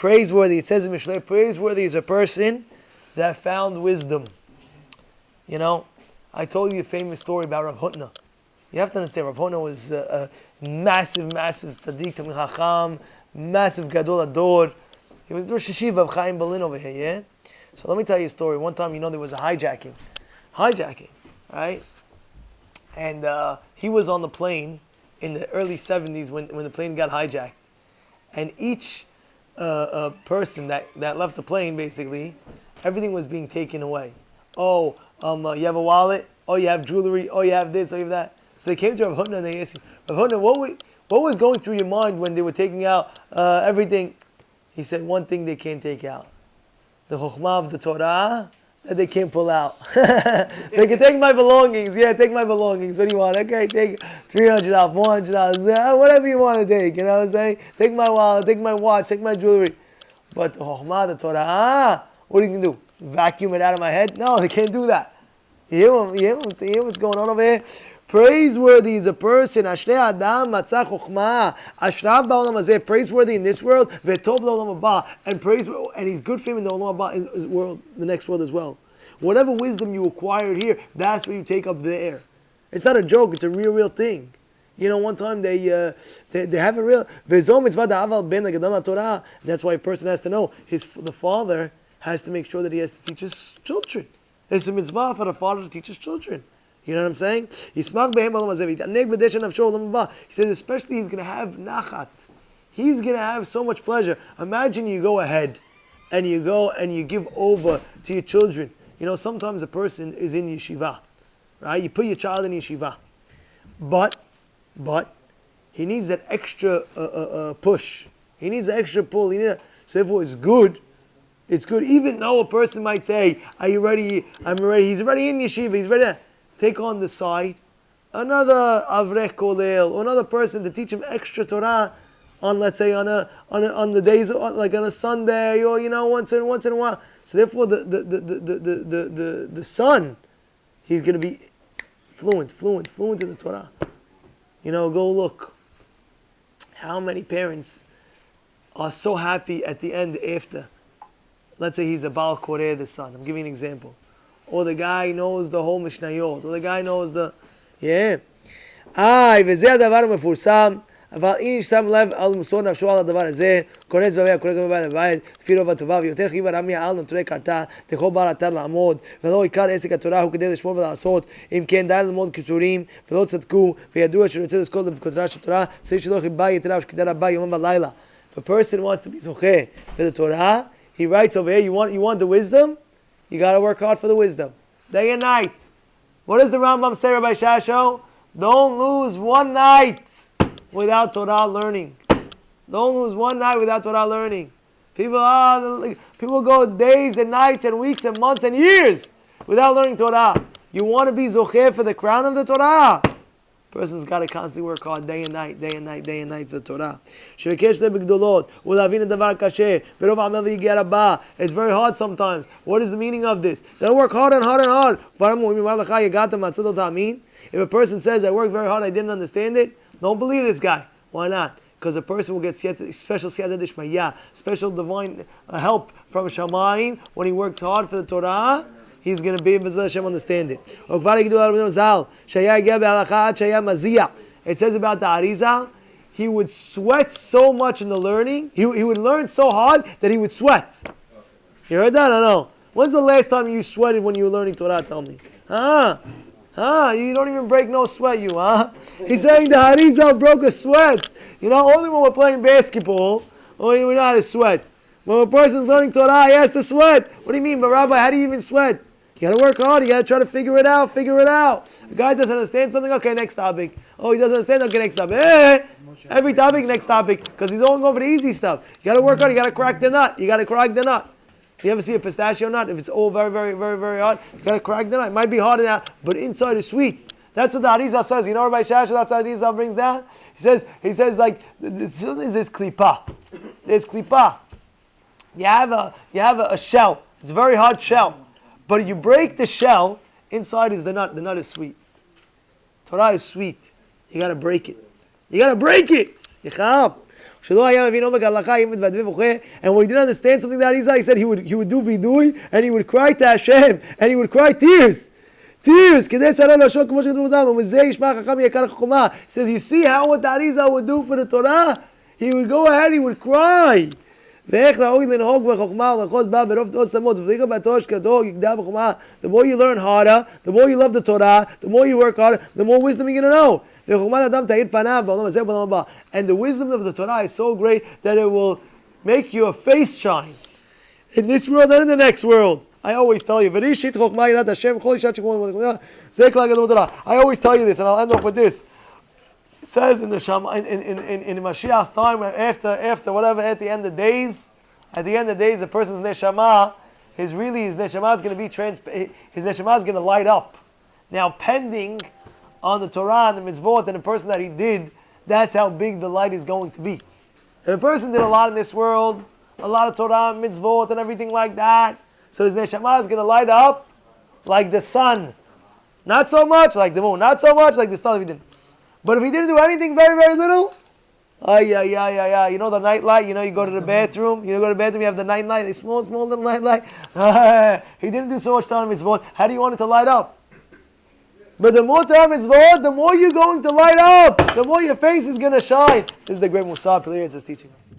praiseworthy. It says in Mishlei, praiseworthy is a person that found wisdom. You know, I told you a famous story about Rav Hutna. You have to understand, Rav Hutna was a massive tzaddik, Tamid Chacham, massive gadol ador. He was the Rosh Hashiva of Chaim Berlin over here, yeah? So let me tell you a story. One time, there was a hijacking, right? And he was on the plane in the early 70s when the plane got hijacked. And each person that left the plane, basically, everything was being taken away. You have a wallet? Oh, you have jewelry? Oh, you have this? Oh, you have that? So they came to Rav Hutna and they asked him, Rav Hutna, what was going through your mind when they were taking out everything? He said, one thing they can't take out. The chokhmah of the Torah that they can't pull out. They can take my belongings. Yeah, take my belongings. What do you want? Okay, take $300, $400, whatever you want to take. You know what I'm saying? Take my wallet, take my watch, take my jewelry. But the chokhmah, the Torah, what are you going to do? Vacuum it out of my head? No, they can't do that. You hear what's going on over here? Praiseworthy is a person. Ashrei Adam matzah chokhmah. Ashrav ba'olam hazeh. Praiseworthy in this world. V'tov la'olam haba. And he's good for him in the olam haba, his world, the next world as well. Whatever wisdom you acquired here, that's what you take up there. It's not a joke. It's a real thing. You know, one time they have a real. V'zo mitzvah da'aval ben l'gadol Torah. That's why a person has to know the father has to make sure that he has to teach his children. It's a mitzvah for the father to teach his children. You know what I'm saying? He says, especially he's going to have nachat. He's going to have so much pleasure. Imagine you go ahead and you go and you give over to your children. You know, sometimes a person is in yeshiva, right? You put your child in yeshiva. But he needs that extra push. He needs the extra pull. So therefore it's good. It's good. Even though a person might say, are you ready? I'm ready. He's already in yeshiva. He's ready. Take on the side another avrech kolel, or another person to teach him extra Torah on, let's say, on the days like on a Sunday, or once in a while. So therefore, the son, he's going to be fluent in the Torah. Go look. How many parents are so happy at the end after? Let's say he's a Baal Koreh, the son. I'm giving you an example. Or the guy knows the whole Mishnayot, or the guy knows the... Yeah. וזה הדבר המפורסם, אבל אם שם לב על מסור נפשו על הדבר הזה, כונס בבית, קורא גם בבית, לפי רוב הטובה, ויותר חיבה רמי על נטורי קרתא, תכל בעל אתר לעמוד, ולא עיקר עסק התורה הוא כדי לשמור ולעשות, אם כן די ללמוד קיצורים, ולא צדקו, וידוע שרוצה לזכות בכותרה של תורה, צריך שלא חיבה יתרה ושקדה רבה יומם ולילה. If a person wants to be zocheh for the Torah, he writes over here, you want the wisdom? You got to work hard for the wisdom. Day and night. What does the Rambam say, Rabbi Shasho? Don't lose one night without Torah learning. Don't lose one night without Torah learning. People go days and nights and weeks and months and years without learning Torah. You want to be zocher for the crown of the Torah? Person's got to constantly work hard day and night for the Torah. It's very hard sometimes. What is the meaning of this? They'll work hard and hard. If a person says, I worked very hard, I didn't understand it, don't believe this guy. Why not? Because a person will get special siyata d'shmaya, special divine help from Shamayim when he worked hard for the Torah. He's going to be Bezrat Hashem understand it. It says about the Arizal, he would sweat so much in the learning. He would learn so hard that he would sweat. You heard that? I don't know. When's the last time you sweated when you were learning Torah? Tell me. You don't even break no sweat, you, He's saying the Arizal broke a sweat. Only when we're playing basketball, only we know how to sweat. When a person's learning Torah, he has to sweat. What do you mean? But Rabbi, how do you even sweat? You got to work hard. You got to try to figure it out. A guy doesn't understand something. Okay, next topic. Oh, he doesn't understand. Okay, next topic. Every topic, next topic. Because he's only going for the easy stuff. You got to work hard. You got to crack the nut. You ever see a pistachio nut? If it's all very, very, very, very hard, you got to crack the nut. It might be hard now, but inside is sweet. That's what the Arizal says. Rabbi Shasha, that's what the Arizal brings down. He says like, this is klipa. There's klipa. You have a shell. It's a very hard shell. But you break the shell, inside is the nut. The nut is sweet. Torah is sweet. You got to break it. Yichab. And when he didn't understand something that he said he would do vidui, and he would cry to Hashem, and he would cry tears. Tears. He says, you see how what the Arizal would do for the Torah? He would go ahead, he would cry. The more you learn harder, the more you love the Torah, the more you work harder, the more wisdom you're going to know. And the wisdom of the Torah is so great that it will make your face shine in this world and in the next world. I always tell you, I always tell you this, and I'll end up with this. It says in the in Mashiach's time, after whatever, at the end of days, a person's neshama, his neshama is going to be his neshama is going to light up. Now, pending on the Torah and the mitzvot and the person that he did, that's how big the light is going to be. If a person did a lot in this world, a lot of Torah, mitzvot, and everything like that, so his neshama is going to light up like the sun. Not so much like the moon, not so much like the star if he didn't. But if he didn't do anything, very, very little, you know the night light, you go to the bathroom, you have the night light, a small little night light. He didn't do so much Torah mitzvot. How do you want it to light up? But the more Torah mitzvot, the more you're going to light up, the more your face is going to shine. This is the great Musar Piliritz is teaching us.